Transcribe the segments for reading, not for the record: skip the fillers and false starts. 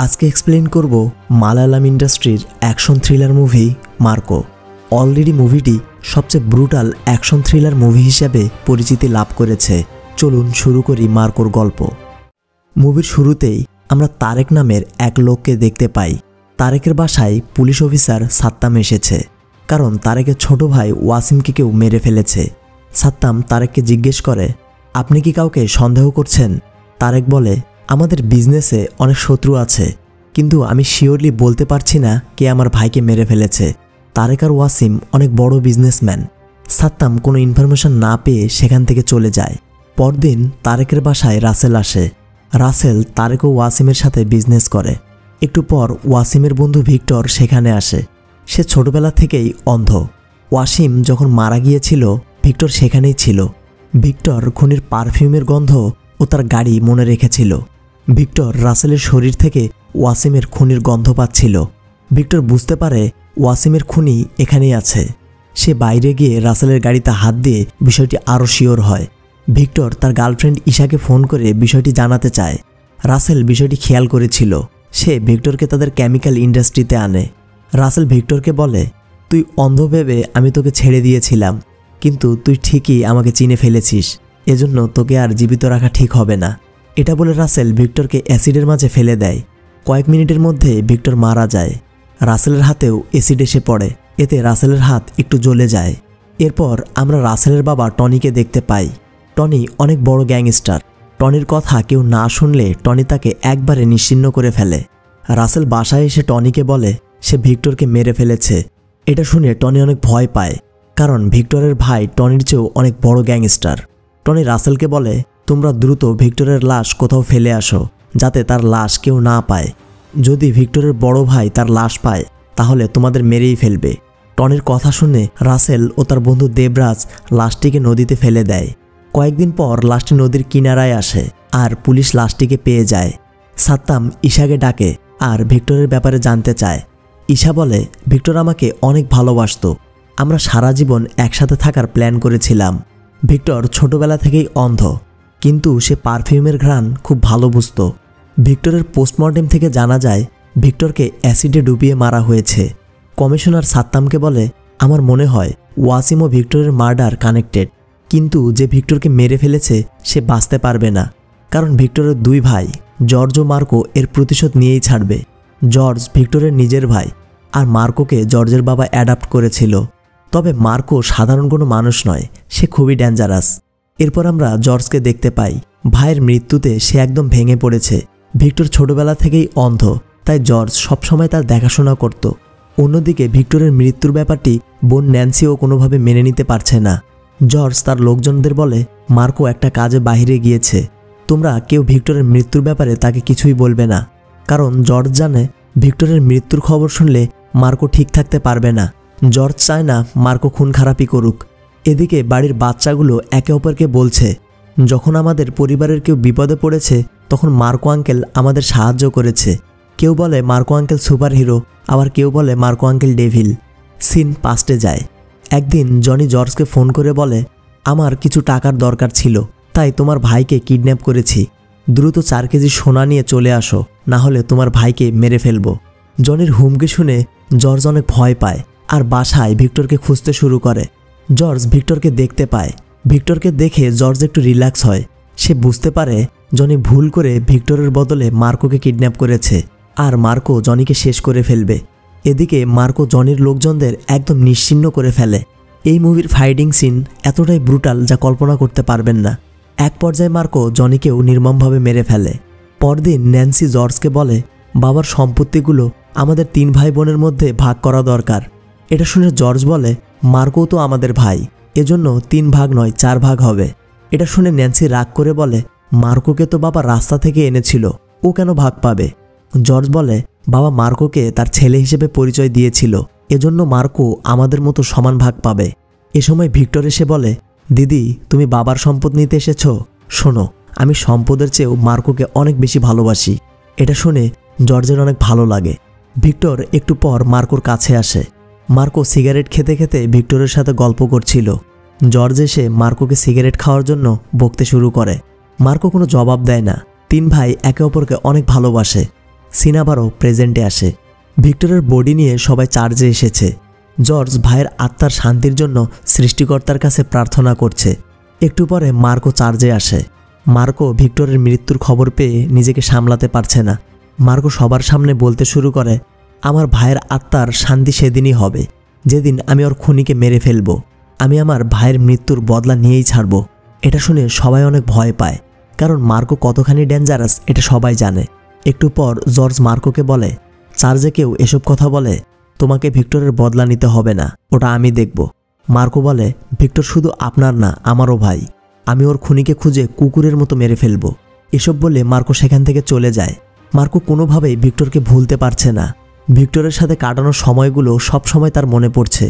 আজকে এক্সপ্লেইন করব মালায়ালাম ইন্ডাস্ট্রির action thriller movie Marco. Already মুভিটি সবচেয়ে ব্রুটাল অ্যাকশন থ্রিলার মুভি হিসেবে পরিচিতি লাভ করেছে। চলুন শুরু করি মার্কোর গল্প। মুভির শুরুতেই আমরা তারেক নামের এক লোককে দেখতে পাই। তারেকের বাসায় পুলিশ অফিসার সাত্তাম এসেছে, কারণ তারেকের ছোট ভাই ওয়াসিমকে কেউ মেরে ফেলেছে। সাত্তাম তারেককে জিজ্ঞেস করে, আপনি কি কাউকে সন্দেহ করছেন? তারেক বলে, আমাদের বিজনেসে অনেক শত্রু আছে, কিন্তু আমি শিওরলি বলতে পারছি না কে আমার ভাইকে মেরে ফেলেছে। তারেক আর ওয়াসিম অনেক বড় বিজনেসম্যান। সাত্তাম কোনো ইনফরমেশন না পেয়ে সেখান থেকে চলে যায়। পরদিন তারেকের বাসায় রাসেল আসে। রাসেল তারেক ও ওয়াসিমের সাথে বিজনেস করে। একটু পর ওয়াসিমের বন্ধু ভিক্টর সেখানে আসে। সে ছোটবেলা থেকেই অন্ধ। ওয়াসিম যখন মারা গিয়েছিল ভিক্টর সেখানেই ছিল। ভিক্টর খুনির পারফিউমের গন্ধ ও তার গাড়ি মনে রেখেছিল। ভিক্টর রাসেলের শরীর থেকে ওয়াসিমের খুনির গন্ধ পাচ্ছিল। ভিক্টর বুঝতে পারে ওয়াসিমের খুনি এখানেই আছে। সে বাইরে গিয়ে রাসেলের গাড়িতে হাত দিয়ে বিষয়টি আরও শিওর হয়। ভিক্টর তার গার্লফ্রেন্ড ঈশাকে ফোন করে বিষয়টি জানাতে চায়। রাসেল বিষয়টি খেয়াল করেছিল। সে ভিক্টরকে তাদের কেমিক্যাল ইন্ডাস্ট্রিতে আনে। রাসেল ভিক্টরকে বলে, তুই অন্ধ ভেবে আমি তোকে ছেড়ে দিয়েছিলাম, কিন্তু তুই ঠিকই আমাকে চিনে ফেলেছিস, এজন্য তোকে আর জীবিত রাখা ঠিক হবে না। এটা বলে রাসেল ভিক্টরকে অ্যাসিডের মাঝে ফেলে দেয়। কয়েক মিনিটের মধ্যে ভিক্টর মারা যায়। রাসেলের হাতেও অ্যাসিড এসে পড়ে। এতে রাসেলের হাত একটু জ্বলে যায়। এরপর আমরা রাসেলের বাবা টনিকে দেখতে পাই। টনি অনেক বড় গ্যাংস্টার। টনির কথা কেউ না শুনলে টনি তাকে একবারে নিশ্চিহ্ন করে ফেলে। রাসেল বাসায় এসে টনিকে বলে সে ভিক্টরকে মেরে ফেলেছে। এটা শুনে টনি অনেক ভয় পায়, কারণ ভিক্টরের ভাই টনির চেয়েও অনেক বড় গ্যাংস্টার। টনি রাসেলকে বলে, তোমরা দ্রুত ভিক্টরের লাশ কোথাও ফেলে আসো, যাতে তার লাশ কেউ না পায়। যদি ভিক্টরের বড় ভাই তার লাশ পায় তাহলে তোমাদের মেরেই ফেলবে। টনির কথা শুনে রাসেল ও তার বন্ধু দেবরাজ লাশটিকে নদীতে ফেলে দেয়। কয়েকদিন পর লাশটি নদীর কিনারায় আসে আর পুলিশ লাশটিকে পেয়ে যায়। সাত্তাম ঈশাকে ডাকে আর ভিক্টরের ব্যাপারে জানতে চায়। ঈশা বলে, ভিক্টর আমাকে অনেক ভালোবাসতো। আমরা সারা জীবন একসাথে থাকার প্ল্যান করেছিলাম। ভিক্টর ছোটবেলা থেকেই অন্ধ, কিন্তু সে পারফিউমের ঘ্রাণ খুব ভালো বুঝত। ভিক্টরের পোস্টমর্টেম থেকে জানা যায় ভিক্টরকে অ্যাসিডে ডুবিয়ে মারা হয়েছে। কমিশনার সাত্তামকে বলে, আমার মনে হয় ওয়াসিম ও ভিক্টরের মার্ডার কানেক্টেড, কিন্তু যে ভিক্টরকে মেরে ফেলেছে সে বাঁচতে পারবে না, কারণ ভিক্টরের দুই ভাই জর্জ ও মার্কো এর প্রতিশোধ নিয়েই ছাড়বে। জর্জ ভিক্টরের নিজের ভাই, আর মার্কোকে জর্জের বাবা অ্যাডাপ্ট করেছিল। তবে মার্কো সাধারণ কোনো মানুষ নয়, সে খুবই ডেঞ্জারাস। এরপর আমরা জর্জকে দেখতে পাই। ভাইয়ের মৃত্যুতে সে একদম ভেঙে পড়েছে। ভিক্টর ছোটবেলা থেকেই অন্ধ, তাই জর্জ সবসময় তার দেখাশোনা করত। অন্যদিকে ভিক্টরের মৃত্যুর ব্যাপারটি বোন ন্যান্সিও কোনোভাবে মেনে নিতে পারছে না। জর্জ তার লোকজনদের বলে, মার্কো একটা কাজে বাইরে গিয়েছে, তোমরা কেউ ভিক্টরের মৃত্যুর ব্যাপারে তাকে কিছুই বলবে না, কারণ জর্জ জানে ভিক্টরের মৃত্যুর খবর শুনলে মার্কো ঠিক থাকতে পারবে না। জর্জ চায় না মার্কো খুন খারাপি করুক। এদিকে বাড়ির বাচ্চাগুলো একে অপরকে বলছে, যখন আমাদের পরিবারের কেউ বিপদে পড়েছে তখন মার্কো আঙ্কেল আমাদের সাহায্য করেছে। কেউ বলে মার্কো আঙ্কেল সুপার হিরো, আবার কেউ বলে মার্কো আঙ্কেল ডেভিল। সিন পাস্টে যায়। একদিন জনি জর্জকে ফোন করে বলে, আমার কিছু টাকার দরকার ছিল, তাই তোমার ভাইকে কিডন্যাপ করেছি। দ্রুত 4 কেজি সোনা নিয়ে চলে আসো, না হলে তোমার ভাইকে মেরে ফেলবো। জনির হুমকি শুনে জর্জ অনেক ভয় পায় আর বাসায় ভিক্টরকে খুঁজতে শুরু করে। জর্জ ভিক্টরকে দেখতে পায়। ভিক্টরকে দেখে জর্জ একটু রিল্যাক্স হয়। সে বুঝতে পারে জনি ভুল করে ভিক্টরের বদলে মার্কোকে কিডন্যাপ করেছে, আর মার্কো জনিকে শেষ করে ফেলবে। এদিকে মার্কো জনির লোকজনদের একদম নিশ্চিহ্ন করে ফেলে। এই মুভির ফাইটিং সিন এতটাই ব্রুটাল যা কল্পনা করতে পারবেন না। এক পর্যায়ে মার্কো জনিকেও নির্মমভাবে মেরে ফেলে। পরদিন ন্যান্সি জর্জকে বলে, বাবার সম্পত্তিগুলো আমাদের 3 ভাই বোনের মধ্যে ভাগ করা দরকার। এটা শুনে জর্জ বলে, মার্কো তো আমাদের ভাই, এজন্য 3 ভাগ নয় 4 ভাগ হবে। এটা শুনে ন্যান্সি রাগ করে বলে, মার্কোকে তো বাবা রাস্তা থেকে এনেছিল, ও কেন ভাগ পাবে? জর্জ বলে, বাবা মার্কোকে তার ছেলে হিসেবে পরিচয় দিয়েছিল, এজন্য মার্কো আমাদের মতো সমান ভাগ পাবে। এ সময় ভিক্টর এসে বলে, দিদি তুমি বাবার সম্পদ নিতে এসেছো? শোনো, আমি সম্পদের চেয়েও মার্কোকে অনেক বেশি ভালোবাসি। এটা শুনে জর্জের অনেক ভালো লাগে। ভিক্টর একটু পর মার্কোর কাছে আসে। মার্কো সিগারেট খেতে খেতে ভিক্টরের সাথে গল্প করছিল। জর্জ এসে মার্কোকে সিগারেট খাওয়ার জন্য বকতে শুরু করে। মার্কো কোনো জবাব দেয় না। 3 ভাই একে অপরকে অনেক ভালোবাসে। সিন আবারও প্রেজেন্টে আসে। ভিক্টরের বডি নিয়ে সবাই চার্জে এসেছে। জর্জ ভাইয়ের আত্মার শান্তির জন্য সৃষ্টিকর্তার কাছে প্রার্থনা করছে। একটু পরে মার্কো চার্জে আসে। মার্কো ভিক্টরের মৃত্যুর খবর পেয়ে নিজেকে সামলাতে পারছে না। মার্কো সবার সামনে বলতে শুরু করে, আমার ভাইয়ের আত্মার শান্তি সেদিনই হবে যেদিন আমি ওর খুনিকে মেরে ফেলব। আমি আমার ভাইয়ের মৃত্যুর বদলা নিয়েই ছাড়ব। এটা শুনে সবাই অনেক ভয় পায়, কারণ মার্কো কতখানি ডেঞ্জারাস এটা সবাই জানে। একটু পর জর্জ মার্কোকে বলে, চার্জে কেউ এসব কথা বলে তোমাকে ভিক্টরের বদলা নিতে হবে না, ওটা আমি দেখব। মার্কো বলে, ভিক্টর শুধু আপনার না, আমারও ভাই। আমি ওর খুনিকে খুঁজে কুকুরের মতো মেরে ফেলব। এসব বলে মার্কো সেখান থেকে চলে যায়। মার্কো কোনোভাবেই ভিক্টরকে ভুলতে পারছে না। ভিক্টরের সাথে কাটানোর সময়গুলো সব সময় তার মনে পড়ছে।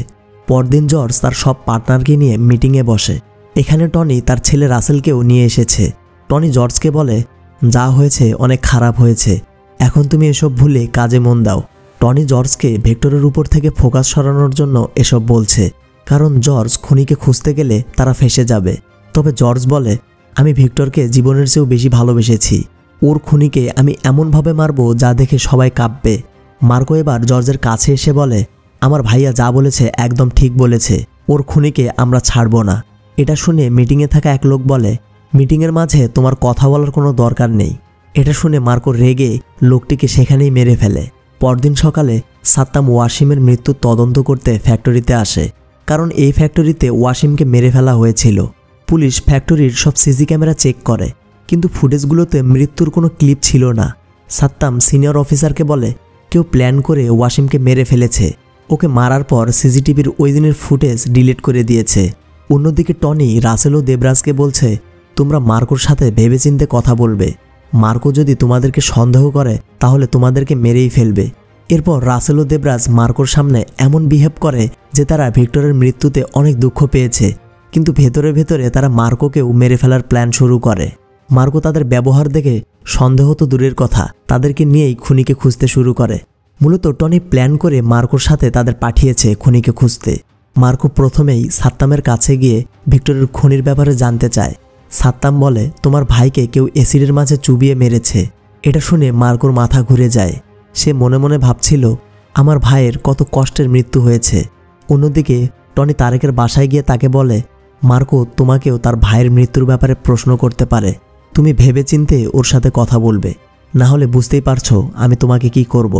পরদিন জর্জ তার সব পার্টনারকে নিয়ে মিটিংয়ে বসে। এখানে টনি তার ছেলে রাসেলকেও নিয়ে এসেছে। টনি জর্জকে বলে, যা হয়েছে অনেক খারাপ হয়েছে, এখন তুমি এসব ভুলে কাজে মন দাও। টনি জর্জকে ভিক্টরের উপর থেকে ফোকাস সরানোর জন্য এসব বলছে, কারণ জর্জ খুনিকে খুঁজতে গেলে তারা ফেঁসে যাবে। তবে জর্জ বলে, আমি ভিক্টরকে জীবনের চেয়েও বেশি ভালোবেসেছি। ওর খুনিকে আমি এমনভাবে মারব যা দেখে সবাই কাঁপবে। মার্কো এবার জর্জের কাছে এসে বলে, আমার ভাইয়া যা বলেছে একদম ঠিক বলেছে, ওর খুনিকে আমরা ছাড়ব না। এটা শুনে মিটিংয়ে থাকা এক লোক বলে, মিটিংয়ের মাঝে তোমার কথা বলার কোনো দরকার নেই। এটা শুনে মার্কো রেগে লোকটিকে সেখানেই মেরে ফেলে। পরদিন সকালে সাত্তাম ওয়াসিমের মৃত্যুর তদন্ত করতে ফ্যাক্টরিতে আসে, কারণ এই ফ্যাক্টরিতে ওয়াসিমকে মেরে ফেলা হয়েছিল। পুলিশ ফ্যাক্টরির সব সিসি ক্যামেরা চেক করে, কিন্তু ফুটেজগুলোতে মৃত্যুর কোনো ক্লিপ ছিল না। সাত্তাম সিনিয়র অফিসারকে বলে, কেউ প্ল্যান করে ওয়াসিমকে মেরে ফেলেছে। ওকে মারার পর সিসিটিভির ওই দিনের ফুটেজ ডিলিট করে দিয়েছে। অন্যদিকে টনি রাসেল ও দেবরাজকে বলছে, তোমরা মার্কোর সাথে ভেবেচিন্তে কথা বলবে। মার্কো যদি তোমাদেরকে সন্দেহ করে তাহলে তোমাদেরকে মেরেই ফেলবে। এরপর রাসেল ও দেবরাজ মার্কোর সামনে এমন বিহেভ করে যে তারা ভিক্টরের মৃত্যুতে অনেক দুঃখ পেয়েছে, কিন্তু ভেতরে ভেতরে তারা মার্কোকেও মেরে ফেলার প্ল্যান শুরু করে। মার্কো তাদের ব্যবহার দেখে সন্দেহ তো দূরের কথা, তাদেরকে নিয়েই খুনিকে খুঁজতে শুরু করে। মূলত টনি প্ল্যান করে মার্কোর সাথে তাদের পাঠিয়েছে খুনিকে খুঁজতে। মার্কো প্রথমেই সাত্তামের কাছে গিয়ে ভিক্টরের খুনির ব্যাপারে জানতে চায়। সাত্তাম বলে, তোমার ভাইকে কেউ অ্যাসিডের মাঝে চুবিয়ে মেরেছে। এটা শুনে মার্কোর মাথা ঘুরে যায়। সে মনে মনে ভাবছিল, আমার ভাইয়ের কত কষ্টের মৃত্যু হয়েছে। অন্যদিকে টনি তারেকের বাসায় গিয়ে তাকে বলে, মার্কো তোমাকেও তার ভাইয়ের মৃত্যুর ব্যাপারে প্রশ্ন করতে পারে, তুমি ভেবেচিন্তে ওর সাথে কথা বলবে, না হলে বুঝতেই পারছো আমি তোমাকে কি করব।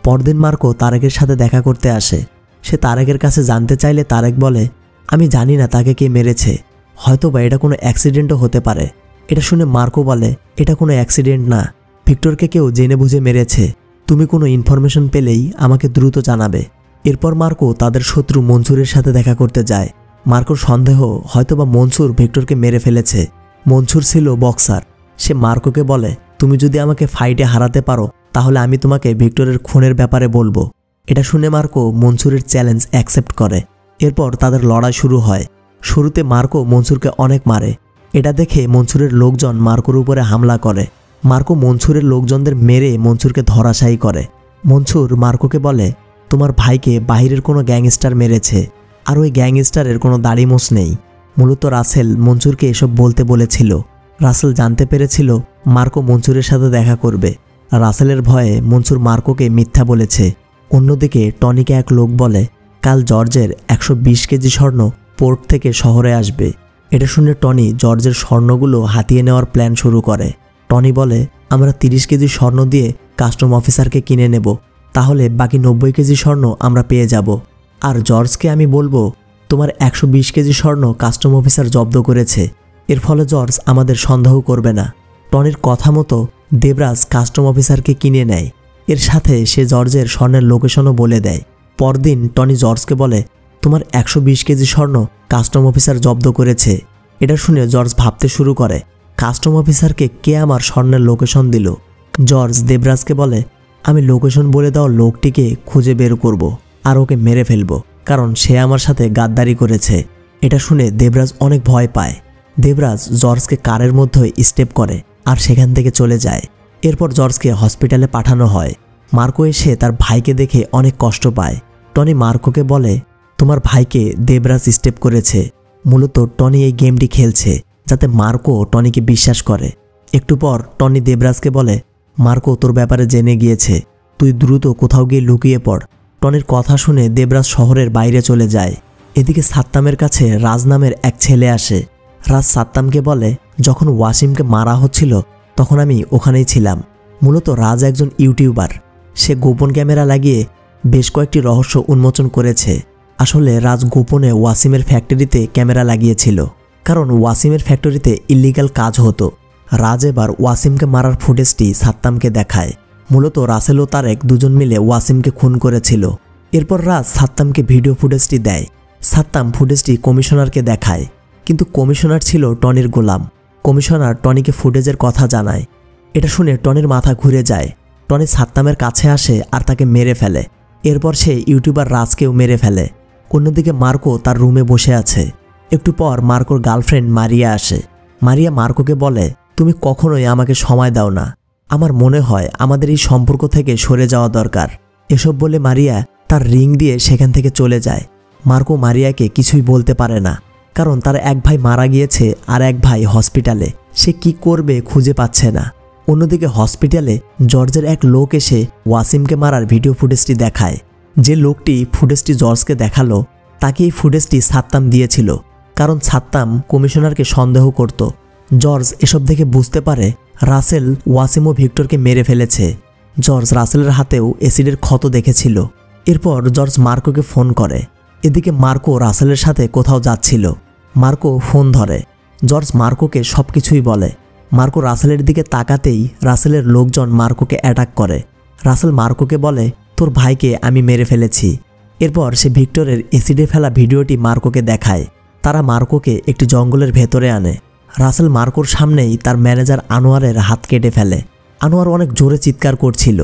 পরদিন মার্কো তারেকের সাথে দেখা করতে আসে। সে তারেকের কাছে জানতে চাইলে তারেক বলে, আমি জানি না তাকে কে মেরেছে, হয়তোবা এটা কোনো অ্যাক্সিডেন্টও হতে পারে। এটা শুনে মার্কো বলে, এটা কোনো অ্যাক্সিডেন্ট না, ভিক্টরকে কেউ জেনে বুঝে মেরেছে। তুমি কোনো ইনফরমেশন পেলেই আমাকে দ্রুত জানাবে। এরপর মার্কো তাদের শত্রু মনসুরের সাথে দেখা করতে যায়। মার্কোর সন্দেহ হয়তোবা মনসুর ভিক্টরকে মেরে ফেলেছে। মনসুর ছিল বক্সার। সে মার্কোকে বলে, তুমি যদি আমাকে ফাইটে হারাতে পারো তাহলে আমি তোমাকে ভিক্টরের খুনের ব্যাপারে বলবো। এটা শুনে মার্কো মনসুরের চ্যালেঞ্জ অ্যাকসেপ্ট করে। এরপর তাদের লড়াই শুরু হয়। শুরুতে মার্কো মনসুরকে অনেক মারে। এটা দেখে মনসুরের লোকজন মার্কোর উপরে হামলা করে। মার্কো মনসুরের লোকজনদের মেরে মনসুরকে ধরাশায়ী করে। মনসুর মার্কোকে বলে, তোমার ভাইকে বাহিরের কোনো গ্যাংস্টার মেরেছে, আর ওই গ্যাংস্টারের কোনো দাড়িমোছ নেই। মূলত রাসেল মনসুরকে এসব বলতে বলেছিল। রাসেল জানতে পেরেছিল মার্কো মনসুরের সাথে দেখা করবে। রাসেলের ভয়ে মনসুর মার্কোকে মিথ্যা বলেছে। অন্যদিকে টনিকে এক লোক বলে, কাল জর্জের 120 কেজি স্বর্ণ পোর্ট থেকে শহরে আসবে। এটা শুনে টনি জর্জের স্বর্ণগুলো হাতিয়ে নেওয়ার প্ল্যান শুরু করে। টনি বলে, আমরা 30 কেজি স্বর্ণ দিয়ে কাস্টম অফিসারকে কিনে নেব, তাহলে বাকি 90 কেজি স্বর্ণ আমরা পেয়ে যাব। আর জর্জকে আমি বলবো, তোমার 120 কেজি স্বর্ণ কাস্টম অফিসার জব্দ করেছে, এর ফলে জর্জ আমাদের সন্দেহ করবে না। টনির কথা মতো দেবরাজ কাস্টম অফিসারকে কিনে নেয়। এর সাথে সে জর্জের স্বর্ণের লোকেশনও বলে দেয়। পরদিন টনি জর্জকে বলে, তোমার 120 কেজি স্বর্ণ কাস্টম অফিসার জব্দ করেছে। এটা শুনে জর্জ ভাবতে শুরু করে, কাস্টম অফিসারকে কে আমার স্বর্ণের লোকেশন দিল। জর্জ দেবরাজকে বলে, আমি লোকেশন বলে দেওয়া লোকটিকে খুঁজে বের করব আর ওকে মেরে ফেলব, কারণ সে আমার সাথে গাদ্দারি করেছে। এটা শুনে দেবরাজ অনেক ভয় পায়। দেবরাজ জর্জকে কারের মধ্যে স্টেপ করে আর সেখান থেকে চলে যায়। এরপর জর্জকে হসপিটালে পাঠানো হয়। মার্কো এসে তার ভাইকে দেখে অনেক কষ্ট পায়। টনি মার্কোকে বলে, তোমার ভাইকে দেবরাজ স্টেপ করেছে। মূলত টনি এই গেমটি খেলছে যাতে মার্কো টনিকে বিশ্বাস করে। একটু পর টনি দেবরাজকে বলে, মার্কো তোর ব্যাপারে জেনে গিয়েছে, তুই দ্রুত কোথাও গিয়ে লুকিয়ে পড়। টনির কথা শুনে দেবরাজ শহরের বাইরে চলে যায়। এদিকে সাত্তামের কাছে রাজ নামের এক ছেলে আসে। রাজ সাত্তামকে বলে, যখন ওয়াসিমকে মারা হচ্ছিল তখন আমি ওখানেই ছিলাম। মূলত রাজ একজন ইউটিউবার। সে গোপন ক্যামেরা লাগিয়ে বেশ কয়েকটি রহস্য উন্মোচন করেছে। আসলে রাজ গোপনে ওয়াসিমের ফ্যাক্টরিতে ক্যামেরা লাগিয়েছিল, কারণ ওয়াসিমের ফ্যাক্টরিতে ইল্লিগাল কাজ হতো। রাজ এবার ওয়াসিমকে মারার ফুটেজটি সাত্তামকে দেখায়। মূলত রাসেল ও তারেক দুজন মিলে ওয়াসিমকে খুন করেছিল। এরপর রাজ সাত্তামকে ভিডিও ফুটেজটি দেয়। সাত্তাম ফুটেজটি কমিশনারকে দেখায়, কিন্তু কমিশনার ছিল টনির গোলাম। কমিশনার টনিকে ফুটেজের কথা জানায়। এটা শুনে টনির মাথা ঘুরে যায়। টনি সাত্তামের কাছে আসে আর তাকে মেরে ফেলে। এরপর সে ইউটিউবার রাজকেও মেরে ফেলে। অন্যদিকে মার্কো তার রুমে বসে আছে। একটু পর মার্কোর গার্লফ্রেন্ড মারিয়া আসে। মারিয়া মার্কোকে বলে, তুমি কখনোই আমাকে সময় দাও না, আমার মনে হয় আমাদের এই সম্পর্ক থেকে সরে যাওয়া দরকার। এসব বলে মারিয়া তার রিং দিয়ে সেখান থেকে চলে যায়। মার্কো মারিয়াকে কিছুই বলতে পারে না, কারণ তার এক ভাই মারা গিয়েছে আর এক ভাই হসপিটালে। সে কি করবে খুঁজে পাচ্ছে না। অন্যদিকে হসপিটালে জর্জের এক লোক এসে ওয়াসিমকে মারার ভিডিও ফুটেজটি দেখায়। যে লোকটি ফুটেজটি জর্জকে দেখালো তাকে এই ফুটেজটি সাত্তাম দিয়েছিল, কারণ সাত্তাম কমিশনারকে সন্দেহ করত। জর্জ এসব দেখে বুঝতে পারে রাসেল ওয়াসিম ও ভিক্টরকে মেরে ফেলেছে। জর্জ রাসেলের হাতেও অ্যাসিডের ক্ষত দেখেছিল। এরপর জর্জ মার্কোকে ফোন করে। এদিকে মার্কো রাসেলের সাথে কোথাও যাচ্ছিল। মার্কো ফোন ধরে। জর্জ মার্কোকে সব কিছুই বলে। মার্কো রাসেলের দিকে তাকাতেই রাসেলের লোকজন মার্কোকে অ্যাটাক করে। রাসেল মার্কোকে বলে, তোর ভাইকে আমি মেরে ফেলেছি। এরপর সে ভিক্টরের অ্যাসিডে ফেলা ভিডিওটি মার্কোকে দেখায়। তারা মার্কোকে একটি জঙ্গলের ভেতরে আনে। রাসেল মার্কোর সামনেই তার ম্যানেজার আনোয়ারের হাত কেটে ফেলে। আনোয়ার অনেক জোরে চিৎকার করছিল।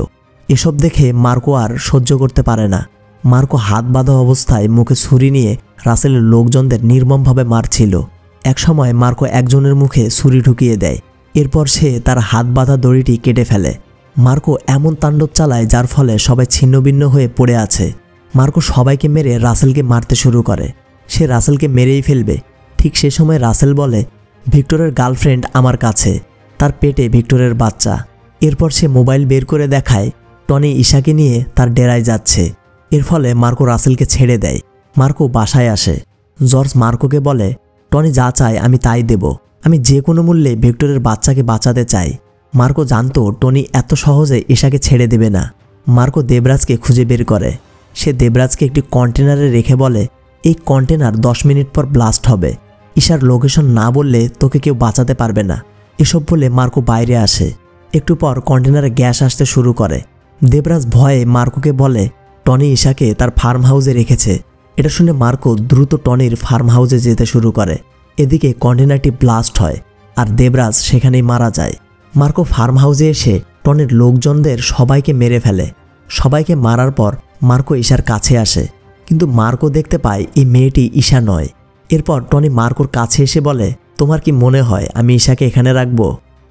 এসব দেখে মার্কো আর সহ্য করতে পারে না। মার্কো হাত বাঁধা অবস্থায় মুখে ছুরি নিয়ে রাসেলের লোকজনদের নির্মমভাবে মারছিল। একসময় মার্কো একজনের মুখে ছুরি ঢুকিয়ে দেয়। এরপর সে তার হাত বাঁধা দড়িটি কেটে ফেলে। মার্কো এমন তাণ্ডব চালায় যার ফলে সবাই ছিন্নভিন্ন হয়ে পড়ে আছে। মার্কো সবাইকে মেরে রাসেলকে মারতে শুরু করে। সে রাসেলকে মেরেই ফেলবে। ঠিক সে সময় রাসেল বলে, ভিক্টরের গার্লফ্রেন্ড আমার কাছে, তার পেটে ভিক্টরের বাচ্চা। এরপর সে মোবাইল বের করে দেখায় টনি ঈশাকে নিয়ে তার ডেরায় যাচ্ছে। এর ফলে মার্কো রাসেলকে ছেড়ে দেয়। মার্কো বাসায় আসে। জর্জ মার্কোকে বলে, টনি যা চায় আমি তাই দেব, আমি যে কোনো মূল্যে ভিক্টরের বাচ্চাকে বাঁচাতে চাই। মার্কো জানতো টনি এত সহজে ঈশাকে ছেড়ে দেবে না। মার্কো দেবরাজকে খুঁজে বের করে। সে দেবরাজকে একটি কন্টেনারে রেখে বলে, এই কন্টেনার 10 মিনিট পর ব্লাস্ট হবে, ঈশার লোকেশন না বললে তোকে কেউ বাঁচাতে পারবে না। এসব বলে মার্কো বাইরে আসে। একটু পর কন্টেনারে গ্যাস আসতে শুরু করে। দেবরাজ ভয়ে মার্কোকে বলে, টনি ঈশাকে তার ফার্ম হাউসে রেখেছে। এটা শুনে মার্কো দ্রুত টনির ফার্ম হাউসে যেতে শুরু করে। এদিকে কন্টেনারটি ব্লাস্ট হয় আর দেবরাজ সেখানেই মারা যায়। মার্কো ফার্ম হাউসে এসে টনির লোকজনদের সবাইকে মেরে ফেলে। সবাইকে মারার পর মার্কো ঈশার কাছে আসে, কিন্তু মার্কো দেখতে পায় এই মেয়েটি ঈশা নয়। এরপর টনি মার্কোর কাছে এসে বলে, তোমার কি মনে হয় আমি ঈশাকে এখানে রাখবো?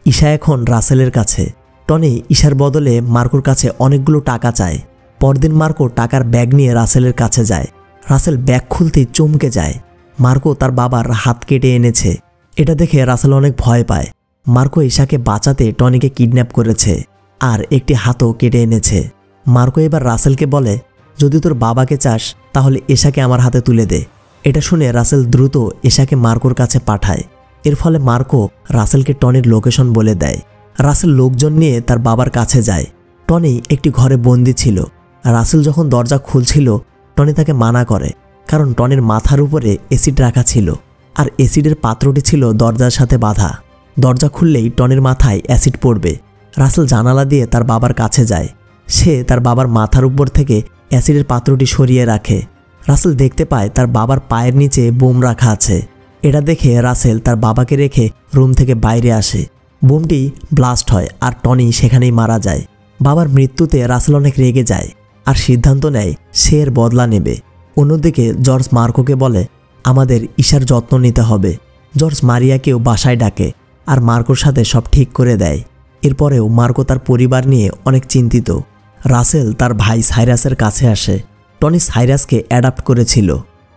ঈশা এখন রাসেলের কাছে। টনি ঈশার বদলে মার্কোর কাছে অনেকগুলো টাকা চায়। পরদিন মার্কো টাকার ব্যাগ নিয়ে রাসেলের কাছে যায়। রাসেল ব্যাগ খুলতেই চমকে যায়। মার্কো তার বাবার হাত কেটে এনেছে। এটা দেখে রাসেল অনেক ভয় পায়। মার্কো ঈশাকে বাঁচাতে টনিকে কিডন্যাপ করেছে আর একটি হাতও কেটে এনেছে। মার্কো এবার রাসেলকে বলে, যদি তোর বাবাকে চাস তাহলে ঈশাকে আমার হাতে তুলে দে। এটা শুনে রাসেল দ্রুত ঈশাকে মার্কোর কাছে পাঠায়। এর ফলে মার্কো রাসেলকে টনির লোকেশন বলে দেয়। রাসেল লোকজন নিয়ে তার বাবার কাছে যায়। টনি একটি ঘরে বন্দি ছিল। রাসেল যখন দরজা খুলছিল টনি তাকে মানা করে, কারণ টনির মাথার উপরে অ্যাসিড রাখা ছিল আর অ্যাসিডের পাত্রটি ছিল দরজার সাথে বাঁধা। দরজা খুললেই টনির মাথায় অ্যাসিড পড়বে। রাসেল জানালা দিয়ে তার বাবার কাছে যায়। সে তার বাবার মাথার উপর থেকে অ্যাসিডের পাত্রটি সরিয়ে রাখে। রাসেল দেখতে পায় তার বাবার পায়ের নিচে বোম রাখা আছে। এটা দেখে রাসেল তার বাবাকে রেখে রুম থেকে বাইরে আসে। বোমটি ব্লাস্ট হয় আর টনি সেখানেই মারা যায়। বাবার মৃত্যুতে রাসেল অনেক রেগে যায় আর সিদ্ধান্ত নেয় সে এর বদলা নেবে। অন্যদিকে জর্জ মার্কোকে বলে, আমাদের ঈশার যত্ন নিতে হবে। জর্জ মারিয়াকেও বাসায় ডাকে আর মার্কোর সাথে সব ঠিক করে দেয়। এরপরেও মার্কো তার পরিবার নিয়ে অনেক চিন্তিত। রাসেল তার ভাই সাইরাসের কাছে আসে। টনি সাইরাসকে অ্যাডাপ্ট করেছিল।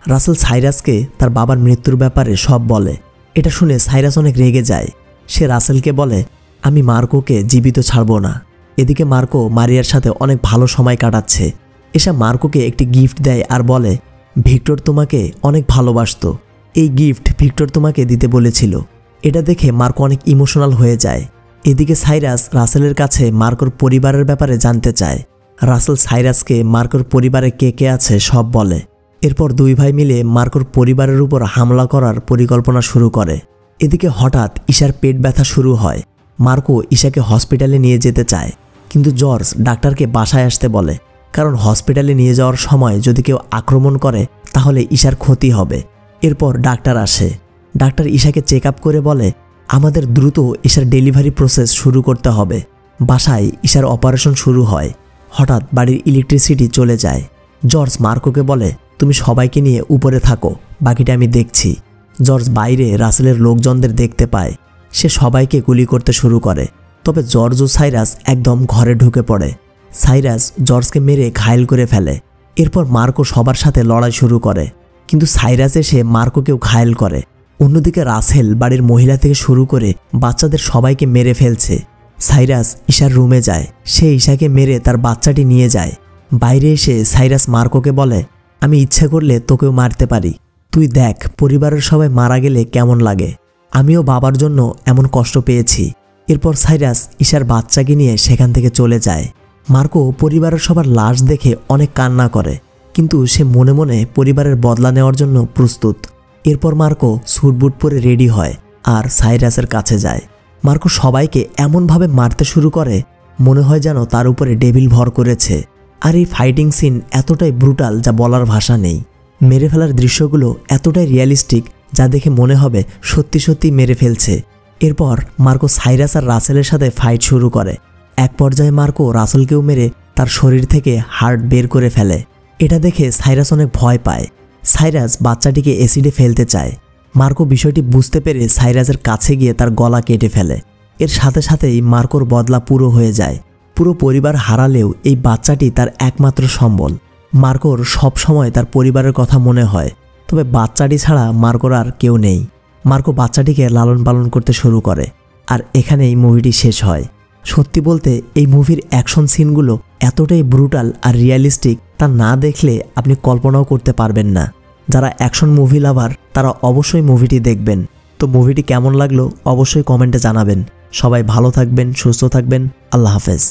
রাসেল সাইরাসকে তার বাবার মৃত্যুর ব্যাপারে সব বলে। এটা শুনে সাইরাস অনেক রেগে যায়। সে রাসেলকে বলে, আমি মার্কোকে জীবিত ছাড়ব না। এদিকে মার্কো মারিয়ার সাথে অনেক ভালো সময় কাটাচ্ছে। এসা মার্কোকে একটি গিফট দেয় আর বলে, ভিক্টর তোমাকে অনেক ভালোবাসতো, এই গিফট ভিক্টর তোমাকে দিতে বলেছিল। এটা দেখে মার্কো অনেক ইমোশনাল হয়ে যায়। এদিকে সাইরাস রাসেলের কাছে মার্কোর পরিবারের ব্যাপারে জানতে চায়। রাসেল সাইরাসকে মার্কোর পরিবারে কে কে আছে সব বলে। এরপর দুই ভাই মিলে মার্কোর পরিবারের উপর হামলা করার পরিকল্পনা শুরু করে। এদিকে হঠাৎ ঈশার পেট ব্যথা শুরু হয়। মার্কো ঈশাকে হসপিটালে নিয়ে যেতে চায়, কিন্তু জর্জ ডাক্তারকে বাসায় আসতে বলে, কারণ হসপিটালে নিয়ে যাওয়ার সময় যদি কেউ আক্রমণ করে তাহলে ঈশার ক্ষতি হবে। এরপর ডাক্তার আসে। ডাক্তার ঈশাকে চেক আপ করে বলে, আমাদের দ্রুত ঈশার ডেলিভারি প্রসেস শুরু করতে হবে। বাসায় ঈশার অপারেশন শুরু হয়। হঠাৎ বাড়ির ইলেকট্রিসিটি চলে যায়। জর্জ মার্কোকে বলে, তুমি সবাইকে নিয়ে উপরে থাকো, বাকিটা আমি দেখছি। জর্জ বাইরে রাসেলের লোকজনদের দেখতে পায়। সে সবাইকে গুলি করতে শুরু করে। তবে জর্জ ও সাইরাস একদম ঘরে ঢুকে পড়ে। সাইরাস জর্জকে মেরে ঘায়েল করে ফেলে। এরপর মার্কো সবার সাথে লড়াই শুরু করে, কিন্তু সাইরাস এসে মার্কোকেও ঘায়েল করে। অন্যদিকে রাসেল বাড়ির মহিলা থেকে শুরু করে বাচ্চাদের সবাইকে মেরে ফেলছে। সাইরাস ঈশার রুমে যায়। সে ঈশাকে মেরে তার বাচ্চাটি নিয়ে যায়। বাইরে এসে সাইরাস মার্কোকে বলে, আমি ইচ্ছা করলে তোকেও মারতে পারি, তুই দেখ পরিবারের সবাই মারা গেলে কেমন লাগে। আমিও বাবার জন্য এমন কষ্ট পেয়েছি। এরপর সাইরাস ঈশার বাচ্চাকে নিয়ে সেখান থেকে চলে যায়। মার্কো পরিবারের সবার লাশ দেখে অনেক কান্না করে, কিন্তু সে মনে মনে পরিবারের বদলা নেওয়ার জন্য প্রস্তুত। এরপর মার্কো স্যুটবুট পরে রেডি হয় আর সাইরাসের কাছে যায়। মার্কো সবাইকে এমনভাবে মারতে শুরু করে মনে হয় যেন তার উপরে ডেভিল ভর করেছে। আর এই ফাইটিং সিন এতটাই ব্রুটাল যা বলার ভাষা নেই। মেরে ফেলার দৃশ্যগুলো এতটাই রিয়ালিস্টিক যা দেখে মনে হবে সত্যি সত্যি মেরে ফেলছে। এরপর মার্কো সাইরাস আর রাসেলের সাথে ফাইট শুরু করে। এক পর্যায়ে মার্কো রাসেলকেও মেরে তার শরীর থেকে হার্ট বের করে ফেলে। এটা দেখে সাইরাস অনেক ভয় পায়। সাইরাস বাচ্চাটিকে অ্যাসিডে ফেলতে চায়। মার্কো বিষয়টি বুঝতে পেরে সাইরাসের কাছে গিয়ে তার গলা কেটে ফেলে। এর সাথে সাথেই মার্কোর বদলা পুরো হয়ে যায়। পুরো পরিবার হারালেও এই বাচ্চাটি তার একমাত্র সম্বল। মার্কোর সব সময় তার পরিবারের কথা মনে হয়, তবে বাচ্চাটি ছাড়া মার্কোর আর কেউ নেই। মার্কো বাচ্চাটিকে লালন পালন করতে শুরু করে। আর এখানেই মুভিটি শেষ হয়। সত্যি বলতে এই মুভির অ্যাকশন সিনগুলো এতটাই ব্রুটাল আর রিয়ালিস্টিক, তা না দেখলে আপনি কল্পনাও করতে পারবেন না। যারা অ্যাকশন মুভি লাভার তারা অবশ্যই মুভিটি দেখবেন। তো মুভিটি কেমন লাগলো অবশ্যই কমেন্টে জানাবেন। সবাই ভালো থাকবেন, সুস্থ থাকবেন। আল্লাহ হাফেজ।